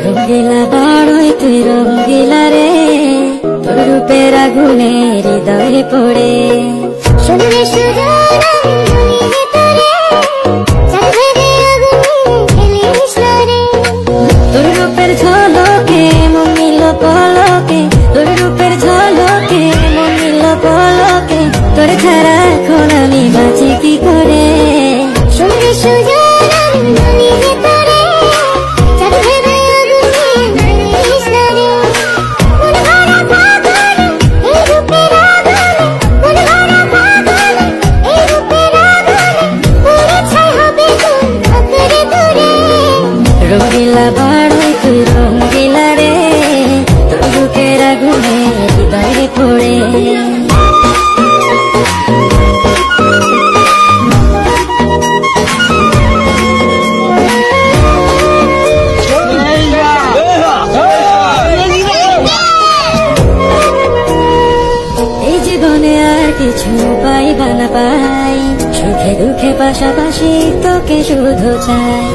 রঙ্গিলা বড়ই তুই রঙ্গিলা রে, তোর রূপের আগুনে হৃদয়ে পড়ে শুনবে শুধু তোর রূপের ঝলকে মনিল পলকে, তোর রূপের ঝলকে মনিল পলকে, তোর ছাড়া এখন আমি বাঁচি কি করে। শুনবে শুধু রঙ্গিলা বড়ই তুই রঙ্গিলা রে, তোর বুকের আগুনে হৃদয়ে পড়ে এই জীবনে আর কিছু পাইবা না পাই, সুখে দুঃখে পাশাপাশি তোকে শুধু চাই।